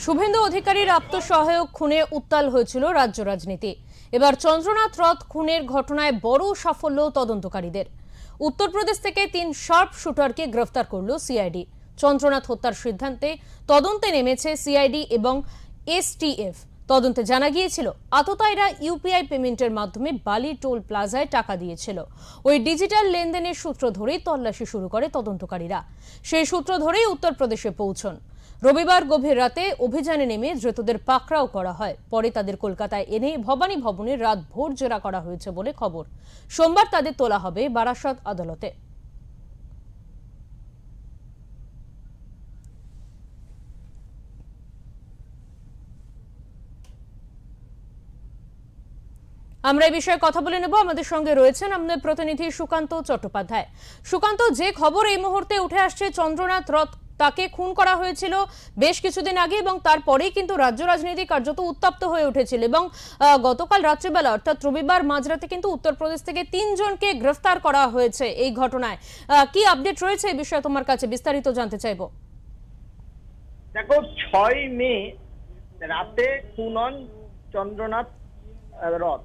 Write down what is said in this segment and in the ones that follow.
শুভেন্দু অধিকারীর আত্মসহায়ক খুনে উত্তাল হয়েছিল রাজ্য রাজনীতি। এবার চন্দ্রনাথ রথ খুনের ঘটনায় বড় সাফল্য তদন্তকারীদের। উত্তরপ্রদেশ থেকে 3 শার্প শুটারকে গ্রেফতার করল সিআইডি। চন্দ্রনাথ হত্যার সিদ্ধান্তে তদন্তে নেমেছে সিআইডি এবং এসটিএফ। তদন্তে জানা গিয়েছিল আততায়ীরা ইউপিআই পেমেন্টের মাধ্যমে বালি টোল প্লাজায় টাকা দিয়েছিল। ওই ডিজিটাল লেনদেনের সূত্র ধরেই তল্লাশি শুরু করে তদন্তকারীরা। সেই সূত্র ধরেই উত্তরপ্রদেশে পৌঁছন। রবিবার গভীর রাতে অভিযানে নেমে ধৃতদের পাকড়াও করা হয়। পরে তাদের কলকাতায় এনে ভবানী ভবনে রাত ভোর জেরা করা হয়েছে বলে খবর। সোমবার তাদের তোলা হবে বারাসত আদালতে। আমরা এই বিষয়ে কথা বলে নেব। আমাদের সঙ্গে রয়েছেন আমাদের প্রতিনিধি সুকান্ত চট্টোপাধ্যায়। সুকান্ত, যে খবর এই মুহূর্তে উঠে আসছে, চন্দ্রনাথ রথ তাকে খুন করা হয়েছিল বেশ কিছুদিন আগে এবং তারপরেই কিন্তু রাজ্য রাজনীতি কার্যত উত্তপ্ত হয়ে উঠেছিল এবং গতকাল রাত্রিবেলা অর্থাৎ রবিবার মাঝরাতে কিন্তু উত্তরপ্রদেশ থেকে 3 জনকে গ্রেফতার করা হয়েছে এই ঘটনায়। কি আপডেট রয়েছে এই বিষয়ে তোমার কাছে, বিস্তারিত জানতে চাইবো। দেখো, 6 মে রাতে খুন হন চন্দ্রনাথ রথ।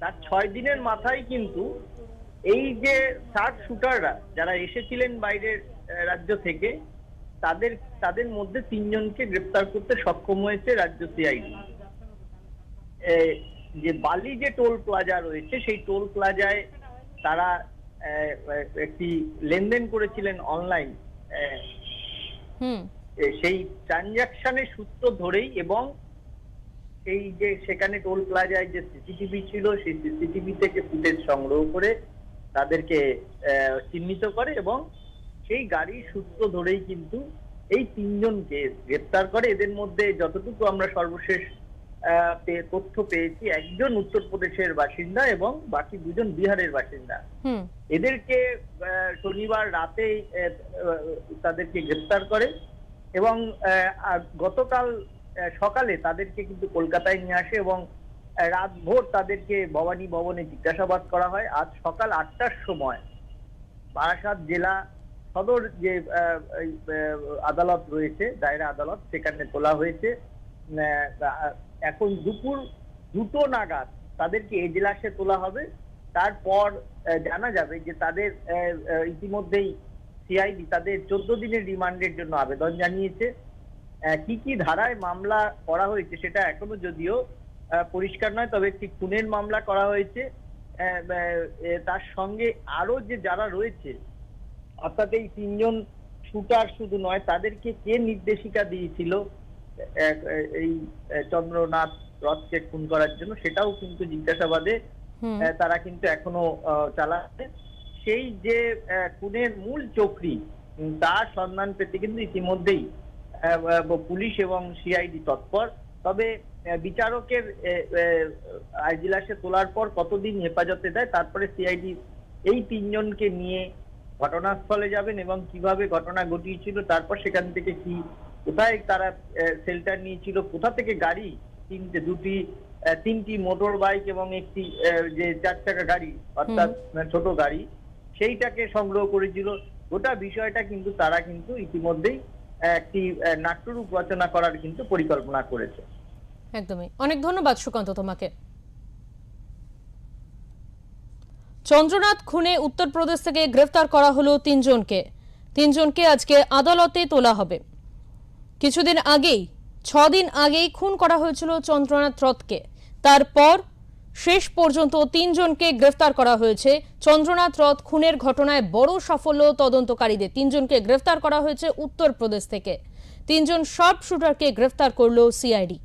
তার 6 দিনের মাথায় কিন্তু এই যে শার্প শুটাররা যারা এসেছিলেন বাইরের রাজ্য থেকে, তাদের মধ্যে 3 জনকে গ্রেফতার করতে সক্ষম হয়েছে রাজ্য সিআইডি। যে বালি যে টোল প্লাজা রয়েছে, সেই টোল প্লাজায় তারা একটি লেনদেন করেছিলেন অনলাইন। সেই ট্রানজাকশনের সূত্র ধরেই এবং এই যে সেখানে টোল প্লাজায় যে সিসিটিভি ছিল, সেই সিসিটিভি থেকে ফুটেজ সংগ্রহ করে তাদেরকে চিহ্নিত করে এবং সেই গাড়ির সূত্র ধরেই কিন্তু এই 3 জনকে গ্রেফতার করে। এদের মধ্যে যতটুকু আমরা সর্বশেষ তথ্য পেয়েছি, একজন উত্তরপ্রদেশের বাসিন্দা এবং বাকি 2 জন বিহারের বাসিন্দা। এদেরকে শনিবার রাতে তাদেরকে গ্রেফতার করে এবং গতকাল সকালে তাদেরকে কিন্তু কলকাতায় নিয়ে আসে এবং রাত ভোর তাদেরকে ভবানী ভবনে জিজ্ঞাসাবাদ করা হয়। আজ সকাল 8টার সময় বারাসাত জেলা সদর যে আদালত রয়েছে, দায়রা আদালত, সেখানে তোলা হয়েছে। এখন দুপুর 2টো নাগাদ তাদেরকে এজলাসে তোলা হবে। তারপর জানা যাবে যে তাদের ইতিমধ্যেই সিআইডি তাদের 14 দিনের রিমান্ডের জন্য আবেদন জানিয়েছে। কি কি ধারায় মামলা করা হয়েছে সেটা এখনো যদিও পরিষ্কার নয়, তবে একটি খুনের মামলা করা হয়েছে। তার সঙ্গে আরো যে যারা রয়েছে, অর্থাৎ এই 3 জন শুটার শুধু নয়, তাদেরকে কে নির্দেশিকা দিয়েছিল এই চন্দ্রনাথ রথকে খুন করার জন্য, সেটাও কিন্তু জিজ্ঞাসাবাদে তারা কিন্তু এখনো চালাচ্ছে। সেই যে খুনের মূল চক্রী, তার সন্ধান পেতে কিন্তু ইতিমধ্যেই পুলিশ এবং সিআইডি তৎপর। তবে বিচারকের এজলাসে তোলার পর কতদিন হেফাজতে দেয়, তারপরে সিআইডি এই 3 জনকে নিয়ে ঘটনাস্থলে যাবেন এবং কিভাবে ঘটনা ঘটিয়েছিল, তারপর সেখান থেকে কি কোথায় তারা শেল্টার নিয়েছিল, কোথা থেকে গাড়ি, 3টি মোটর বাইক এবং একটি যে 4 চাকা গাড়ি অর্থাৎ ছোট গাড়ি, সেইটাকে সংগ্রহ করেছিল। গোটা বিষয়টা কিন্তু তারা কিন্তু ইতিমধ্যেই একটি নাট্যরূপ রচনা করার কিন্তু পরিকল্পনা করেছে। একদমই, অনেক ধন্যবাদ সুকান্ত তোমাকে। চন্দ্রনাথ খুনে উত্তরপ্রদেশ থেকে গ্রেফতার করা হলো 3 জনকে আজকে আদালতে তোলা হবে। কিছুদিন আগেই 6 দিন আগেই খুন করা হয়েছিল চন্দ্রনাথ রথকে। তারপর শেষ পর্যন্ত 3 জনকে গ্রেফতার করা হয়েছে। চন্দ্রনাথ রথ খুনের ঘটনায় বড় সাফল্য তদন্তকারীদের। 3 জনকে গ্রেফতার করা হয়েছে উত্তরপ্রদেশ থেকে। 3 জন শার্প শুটারকে গ্রেফতার করল সিআইডি।